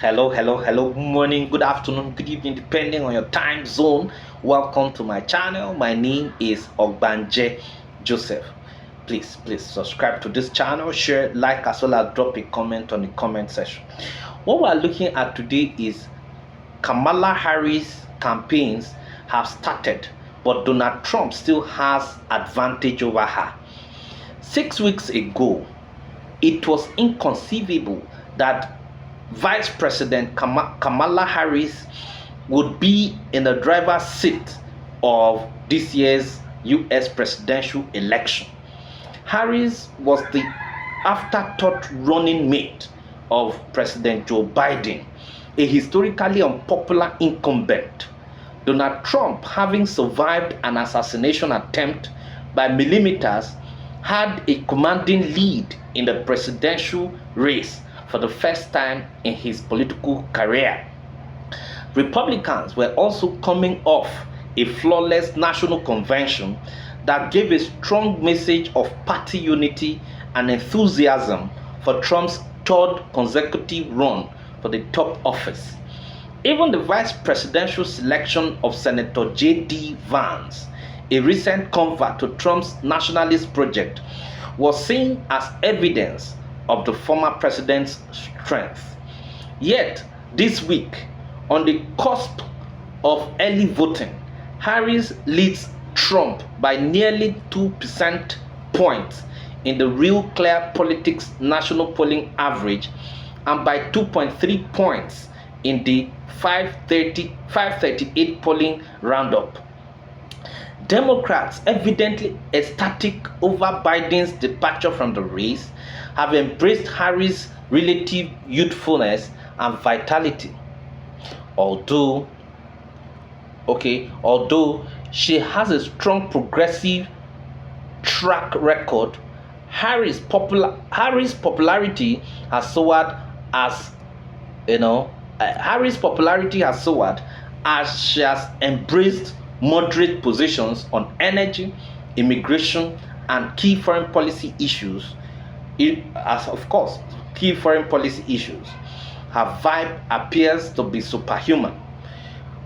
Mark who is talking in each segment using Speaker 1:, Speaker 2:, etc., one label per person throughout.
Speaker 1: Hello, good morning, good afternoon, good evening, depending on your time zone. Welcome to my channel. My name is Ogbanje Joseph. Please subscribe to this channel, share, like, as well as drop a comment on the comment section. What we're looking at today is Kamala Harris campaigns have started, but Donald Trump still has advantage over her. 6 weeks ago, it was inconceivable that Vice President Kamala Harris would be in the driver's seat of this year's US presidential election. Harris was the afterthought running mate of President Joe Biden, a historically unpopular incumbent. Donald Trump, having survived an assassination attempt by millimeters, had a commanding lead in the presidential race for the first time in his political career. Republicans were also coming off a flawless national convention that gave a strong message of party unity and enthusiasm for Trump's third consecutive run for the top office. Even the vice presidential selection of Senator J.D. Vance, a recent convert to Trump's nationalist project, was seen as evidence of the former president's strength. Yet, this week, on the cusp of early voting, Harris leads Trump by nearly 2% points in the Real Clear Politics national polling average and by 2.3 points in the 538 polling roundup. Democrats, evidently ecstatic over Biden's departure from the race, have embraced Harris' relative youthfulness and vitality. Although she has a strong progressive track record, Harris' popularity has soared as she has embraced moderate positions on energy, immigration, and key foreign policy issues. Her vibe appears to be superhuman.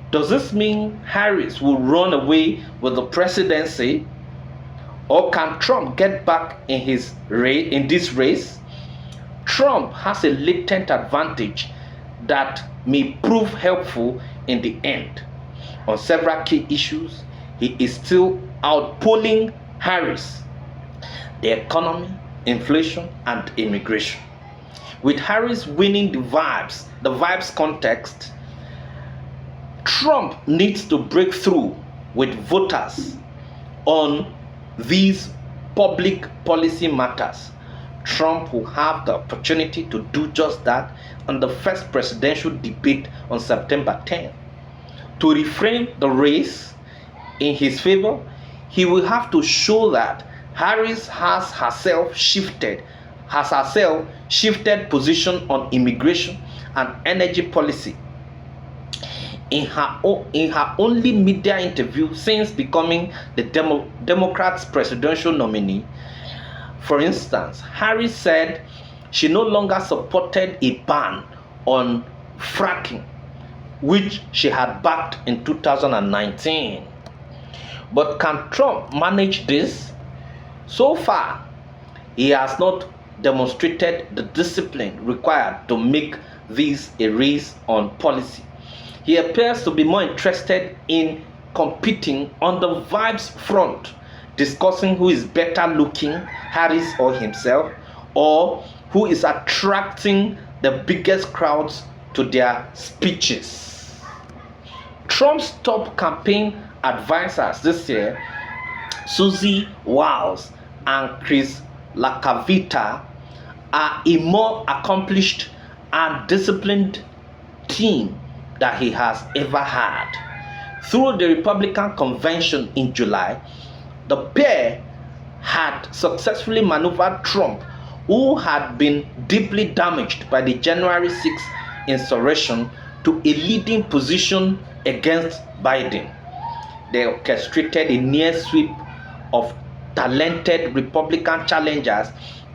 Speaker 1: Does this mean Harris will run away with the presidency, or can Trump get back in this race? Trump has a latent advantage that may prove helpful in the end. On several key issues, he is still outpolling Harris: the economy, inflation, and immigration. With Harris winning the vibes context, Trump needs to break through with voters on these public policy matters. Trump will have the opportunity to do just that in the first presidential debate on September 10th. To reframe the race in his favor, he will have to show that Harris has herself shifted position on immigration and energy policy. In her only media interview since becoming the Democrats' presidential nominee, for instance, Harris said she no longer supported a ban on fracking, which she had backed in 2019. But can Trump manage this? So far, he has not demonstrated the discipline required to make this a race on policy. He appears to be more interested in competing on the vibes front, discussing who is better looking, Harris or himself, or who is attracting the biggest crowds to their speeches. Trump's top campaign advisors this year, Susie Wiles and Chris LaCavita, are a more accomplished and disciplined team that he has ever had. Through the Republican convention in July, the pair had successfully maneuvered Trump, who had been deeply damaged by the January 6th insurrection, to a leading position against Biden. They orchestrated a near sweep of talented Republican challengers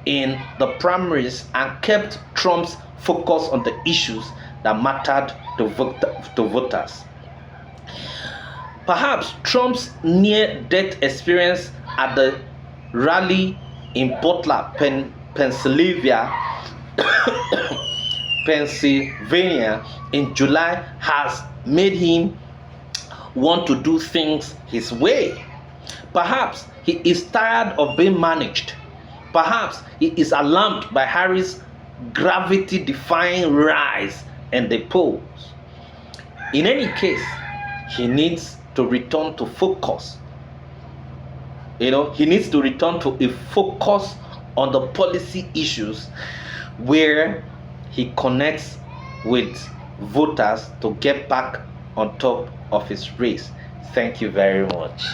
Speaker 1: in the primaries and kept Trump's focus on the issues that mattered to voters. Perhaps Trump's near-death experience at the rally in Butler, Pennsylvania, in July has made him want to do things his way. Perhaps he is tired of being managed. Perhaps he is alarmed by Harris' gravity-defying rise in the polls. In any case, he needs to return to focus. He needs to return to a focus on the policy issues where he connects with voters to get back on top of his race. Thank you very much.